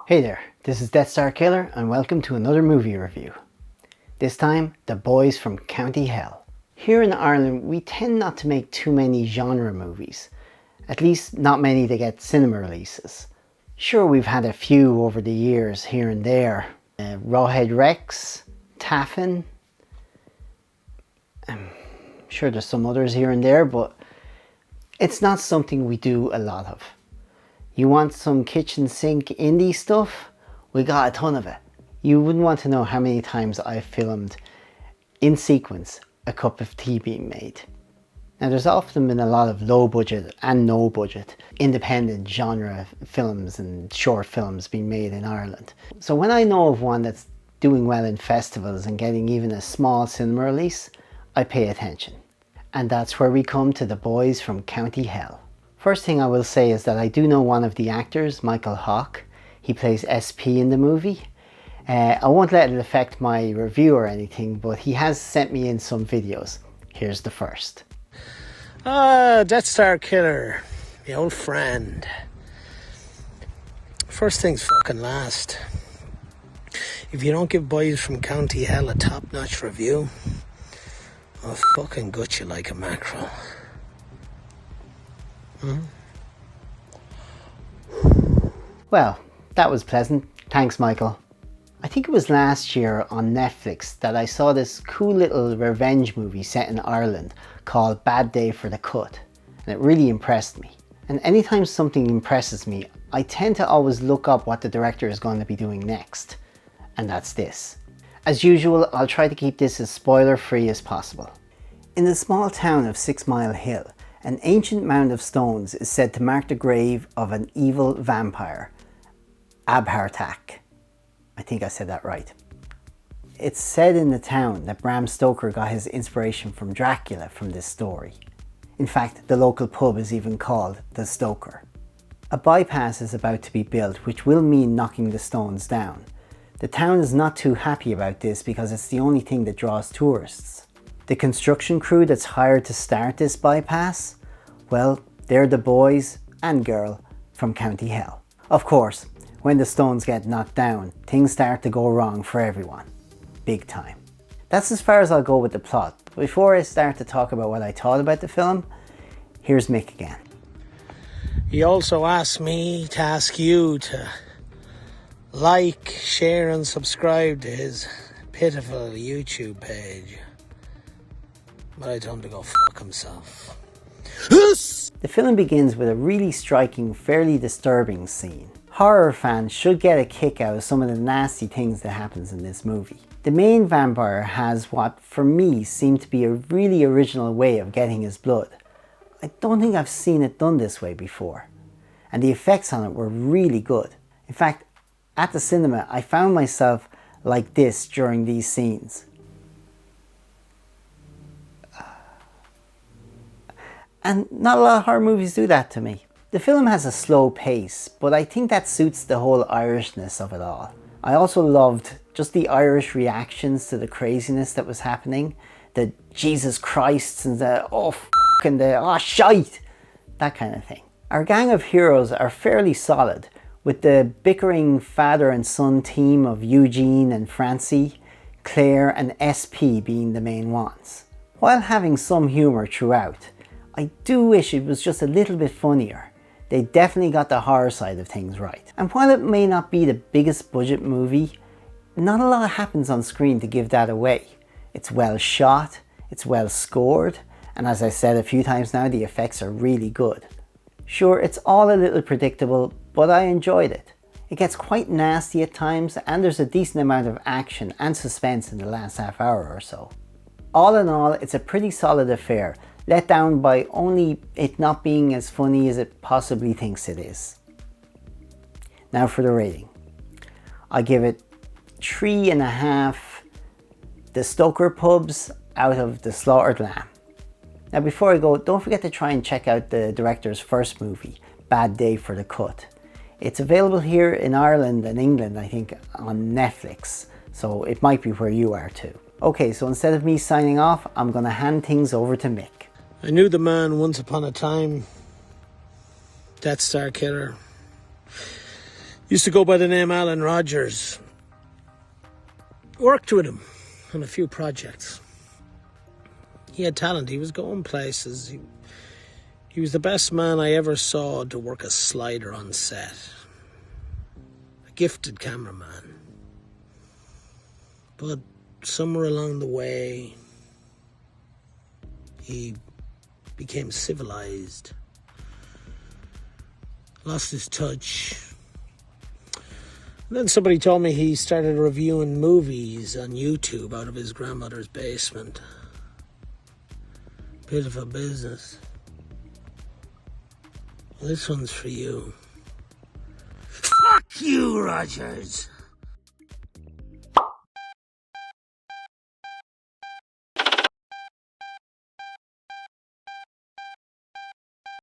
Hey there, this is Death Star Killer and welcome to another movie review. This time, The Boys from County Hell. Here in Ireland, we tend not to make too many genre movies. At least not many that get cinema releases. Sure, we've had a few over the years here and there. Rawhead Rex, Taffin. I'm sure there's some others here and there, but it's not something we do a lot of. You want some kitchen sink indie stuff? We got a ton of it. You wouldn't want to know how many times I've filmed in sequence a cup of tea being made. Now there's often been a lot of low budget and no budget independent genre films and short films being made in Ireland. So when I know of one that's doing well in festivals and getting even a small cinema release, I pay attention. And that's where we come to The Boys from County Hell. First thing I will say is that I do know one of the actors, Michael Hough. He plays SP in the movie. I won't let it affect my review or anything, but he has sent me in some videos. Here's the first. Death Star Killer, the old friend. First things fucking last. If you don't give Boys from County Hell a top-notch review, I'll fucking gut you like a mackerel. Well, that was pleasant. Thanks, Michael. I think it was last year on Netflix that I saw this cool little revenge movie set in Ireland called Bad Day for the Cut, and it really impressed me. And anytime something impresses me, I tend to always look up what the director is going to be doing next, and that's this. As usual, I'll try to keep this as spoiler-free as possible. In the small town of 6 Mile Hill, an ancient mound of stones is said to mark the grave of an evil vampire, Apurture. I think I said that right. It's said in the town that Bram Stoker got his inspiration from Dracula from this story. In fact, the local pub is even called the Stoker. A bypass is about to be built, which will mean knocking the stones down. The town is not too happy about this because it's the only thing that draws tourists. The construction crew that's hired to start this bypass, well, they're the boys and girl from County Hell. Of course, when the stones get knocked down, things start to go wrong for everyone. Big time. That's as far as I'll go with the plot. But before I start to talk about what I thought about the film, here's Mick again. He also asked me to ask you to like, share and subscribe to his pitiful YouTube page. But I told him to go fuck himself. The film begins with a really striking, fairly disturbing scene. Horror fans should get a kick out of some of the nasty things that happens in this movie. The main vampire has what, for me, seemed to be a really original way of getting his blood. I don't think I've seen it done this way before. And the effects on it were really good. In fact, at the cinema, I found myself like this during these scenes. And not a lot of horror movies do that to me. The film has a slow pace, but I think that suits the whole Irishness of it all. I also loved just the Irish reactions to the craziness that was happening. The Jesus Christ and the oh f*** and the oh shite, that kind of thing. Our gang of heroes are fairly solid, with the bickering father and son team of Eugene and Francie, Claire and SP being the main ones. While having some humour throughout, I do wish it was just a little bit funnier. They definitely got the horror side of things right. And while it may not be the biggest budget movie, not a lot happens on screen to give that away. It's well shot, it's well scored, and as I said a few times now, the effects are really good. Sure, it's all a little predictable, but I enjoyed it. It gets quite nasty at times, and there's a decent amount of action and suspense in the last half hour or so. All in all, it's a pretty solid affair, let down by only it not being as funny as it possibly thinks it is. Now for the rating. I give it 3.5 the Stoker pubs out of the Slaughtered Lamb. Now before I go, don't forget to try and check out the director's first movie, Bad Day for the Cut. It's available here in Ireland and England, I think, on Netflix, so it might be where you are too. Okay, so instead of me signing off, I'm going to hand things over to Mick. I knew the man once upon a time. Death Star Killer. Used to go by the name Alan Rogers. Worked with him on a few projects. He had talent. He was going places. He was the best man I ever saw to work a slider on set. A gifted cameraman. But somewhere along the way, he became civilized. Lost his touch. And then somebody told me he started reviewing movies on YouTube out of his grandmother's basement. Bit of a business. Well, this one's for you. Fuck you, Rogers!